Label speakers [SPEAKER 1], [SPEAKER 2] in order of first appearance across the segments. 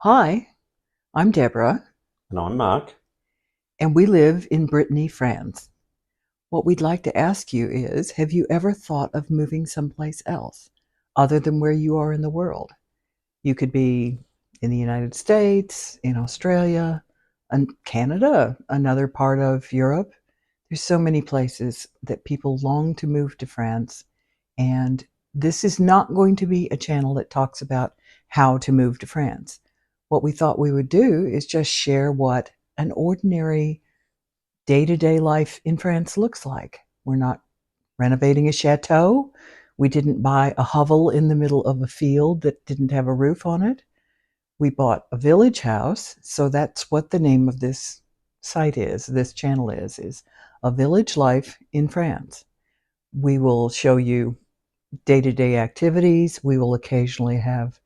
[SPEAKER 1] Hi, I'm Deborah,
[SPEAKER 2] And I'm Mark.
[SPEAKER 1] and we live in Brittany, France. What we'd like to ask you is, have you ever thought of moving someplace else other than where you are in the world? You could be in the United States, in Australia, and Canada, another part of Europe. There's so many places that people long to move to France, and this is not going to be a channel that talks about how to move to France. What we thought we would do is just share what an ordinary day-to-day life in France looks like. We're not renovating a chateau. We didn't buy a hovel in the middle of a field that didn't have a roof on it. We bought a village house, so that's what the name of this site is, this channel is A Village Life in France. We will show you day-to-day activities. We will occasionally have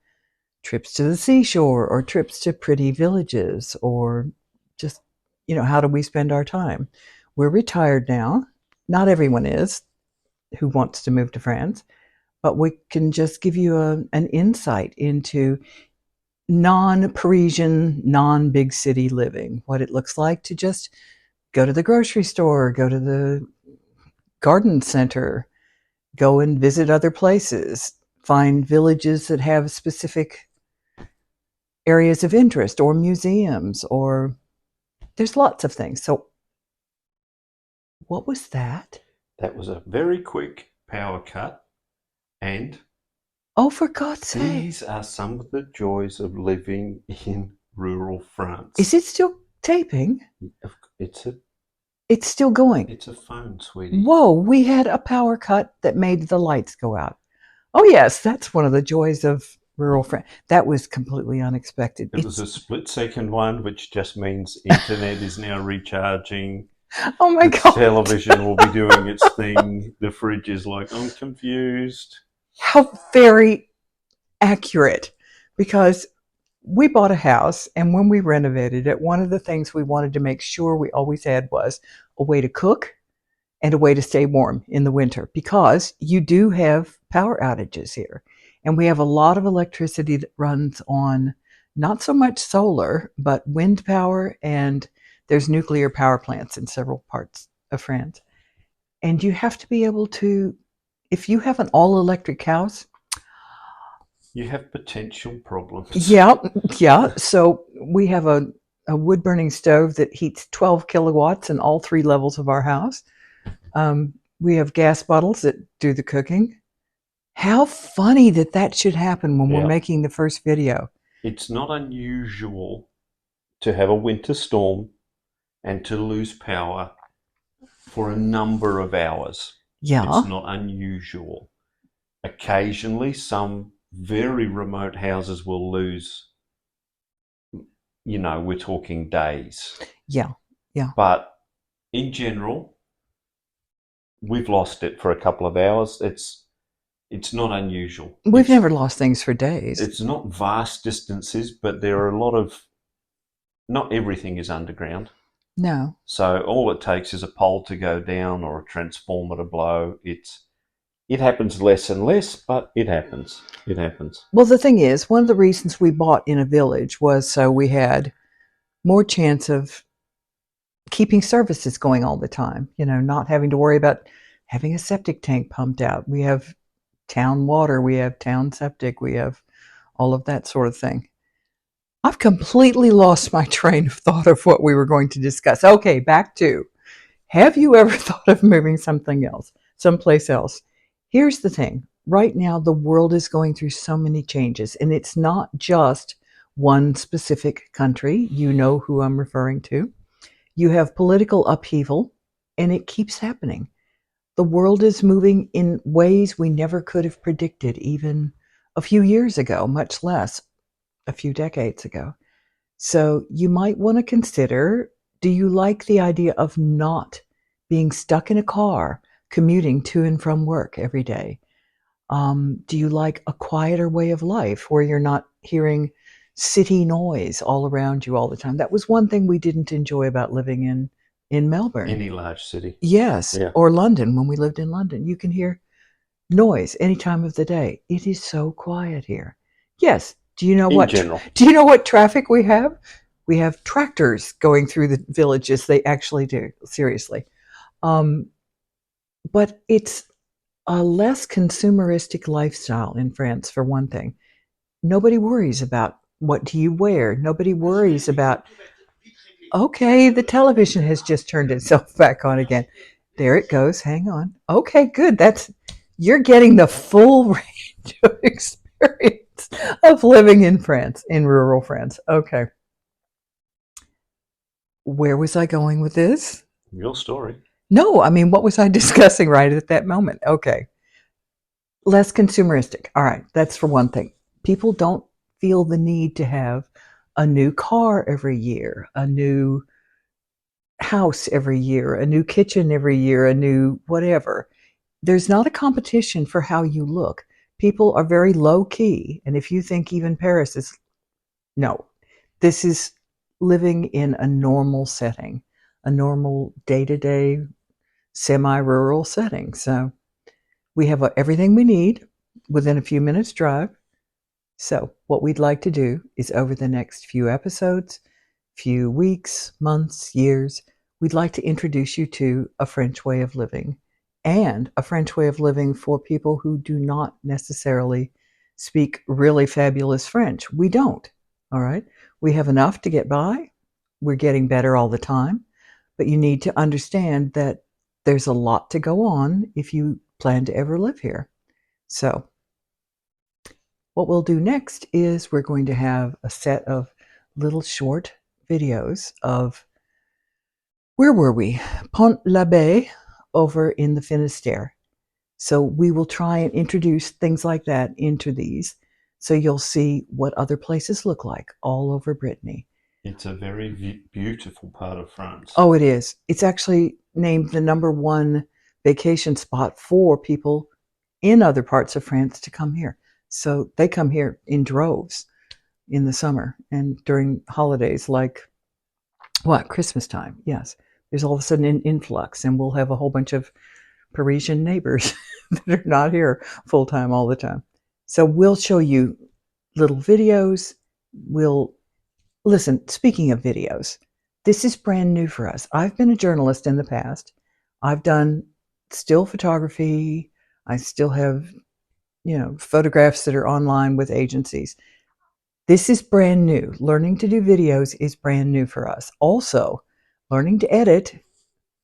[SPEAKER 1] trips to the seashore or trips to pretty villages or just, how do we spend our time? We're retired now. Not everyone is who wants to move to France, but we can just give you an insight into non-Parisian, non-big city living, what it looks like to just go to the grocery store, go to the garden center, go and visit other places, find villages that have specific areas of interest or museums, or there's lots of things. So what was that?
[SPEAKER 2] That was a very quick power cut, and
[SPEAKER 1] Oh, for God's sake.
[SPEAKER 2] these are some of the joys of living in rural France.
[SPEAKER 1] Is it still taping?
[SPEAKER 2] It's a
[SPEAKER 1] It's still going.
[SPEAKER 2] it's a phone, sweetie.
[SPEAKER 1] Whoa, we had a power cut that made the lights go out. Oh, yes, that's one of the joys of rural France. That was completely unexpected.
[SPEAKER 2] It was a split-second one, which just means internet is now recharging.
[SPEAKER 1] Oh my
[SPEAKER 2] The
[SPEAKER 1] God.
[SPEAKER 2] television will be doing its thing. The fridge is like, I'm confused.
[SPEAKER 1] How very accurate. Because we bought a house, and when we renovated it, one of the things we wanted to make sure we always had was a way to cook and a way to stay warm in the winter, because you do have power outages here. And we have a lot of electricity that runs on not so much solar, but wind power, and there's nuclear power plants in several parts of France. And you have to be able to, if you have an all electric house,
[SPEAKER 2] You have potential problems.
[SPEAKER 1] yeah. So we have a wood burning stove that heats 12 kilowatts in all three levels of our house. We have gas bottles that do the cooking. How funny that that should happen when we're
[SPEAKER 2] Yeah.
[SPEAKER 1] making the first video.
[SPEAKER 2] It's not unusual to have a winter storm and to lose power for a number of hours.
[SPEAKER 1] Yeah.
[SPEAKER 2] It's not unusual. Occasionally, some very remote houses will lose, we're talking days.
[SPEAKER 1] Yeah.
[SPEAKER 2] But in general, we've lost it for a couple of hours. It's not unusual.
[SPEAKER 1] We've never lost things for days.
[SPEAKER 2] It's not vast distances, but there are a lot of, not everything is underground.
[SPEAKER 1] No.
[SPEAKER 2] So all it takes is a pole to go down or a transformer to blow. It happens less and less, but it happens. It happens.
[SPEAKER 1] Well, the thing is, one of the reasons we bought in a village was so we had more chance of keeping services going all the time, not having to worry about having a septic tank pumped out. We have town water, we have town septic, we have all of that sort of thing. I've completely lost my train of thought of what we were going to discuss. Okay, back to, have you ever thought of moving someplace else? Here's the thing. Right now, the world is going through so many changes, and it's not just one specific country. You know who I'm referring to. You have political upheaval, and it keeps happening. The world is moving in ways we never could have predicted even a few years ago, much less a few decades ago. So you might want to consider, do you like the idea of not being stuck in a car commuting to and from work every day? Do you like a quieter way of life where you're not hearing city noise all around you all the time? That was one thing we didn't enjoy about living in Melbourne.
[SPEAKER 2] Any large city.
[SPEAKER 1] Yes,
[SPEAKER 2] Yeah.
[SPEAKER 1] or London. When we lived in London, you can hear noise any time of the day. It is so quiet here. Yes, Do you know
[SPEAKER 2] in
[SPEAKER 1] what?
[SPEAKER 2] general.
[SPEAKER 1] Do you know what traffic we have? We have tractors going through the villages. They actually do. Seriously, um, but it's a less consumeristic lifestyle in France. For one thing, nobody worries about what do you wear. Nobody worries about. Okay, the television has just turned itself back on again. There it goes. Hang on. Okay, good. That's you're getting the full range of experience of living in France, in rural France. Okay. Where was I going with this?
[SPEAKER 2] Your story.
[SPEAKER 1] No, I mean, what was I discussing right at that moment? Okay. Less consumeristic. All right. That's for one thing. People don't feel the need to have a new car every year, a new house every year, a new kitchen every year, a new whatever. There's not a competition for how you look. People are very low key. And if you think even Paris is, no, this is living in a normal setting, a normal day to day, semi rural setting. So we have everything we need within a few minutes' drive. So, what we'd like to do is over the next few episodes, few weeks, months, years, we'd like to introduce you to a French way of living and a French way of living for people who do not necessarily speak really fabulous French. We don't. All right. We have enough to get by. We're getting better all the time. But you need to understand that there's a lot to go on if you plan to ever live here. So, what we'll do next is we're going to have a set of little short videos of where were we? Pont l'Abbé over in the Finistère. So we will try and introduce things like that into these so you'll see what other places look like all over Brittany.
[SPEAKER 2] It's a very beautiful part of France.
[SPEAKER 1] Oh, it is. It's actually named the number one vacation spot for people in other parts of France to come here. So they come here in droves in the summer and during holidays like what, Christmas time. Yes. There's all of a sudden an influx and we'll have a whole bunch of Parisian neighbors that are not here full time all the time. So we'll show you little videos. We'll listen, speaking of videos, this is brand new for us. I've been a journalist in the past. I've done still photography. I still have, photographs that are online with agencies. This is brand new. Learning to do videos is brand new for us. Also, learning to edit,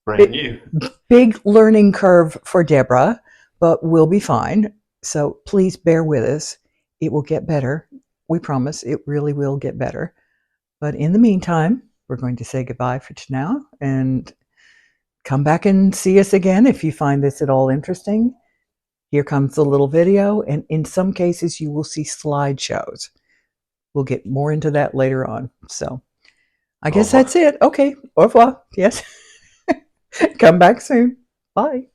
[SPEAKER 2] Brand new.
[SPEAKER 1] big learning curve for Deborah, but we'll be fine. So please bear with us. It will get better. We promise it really will get better. But in the meantime, we're going to say goodbye for now and come back and see us again if you find this at all interesting. Here comes the little video, and in some cases, you will see slideshows. We'll get more into that later on. So I guess that's it. Okay. Au revoir. Yes. Come back soon. Bye.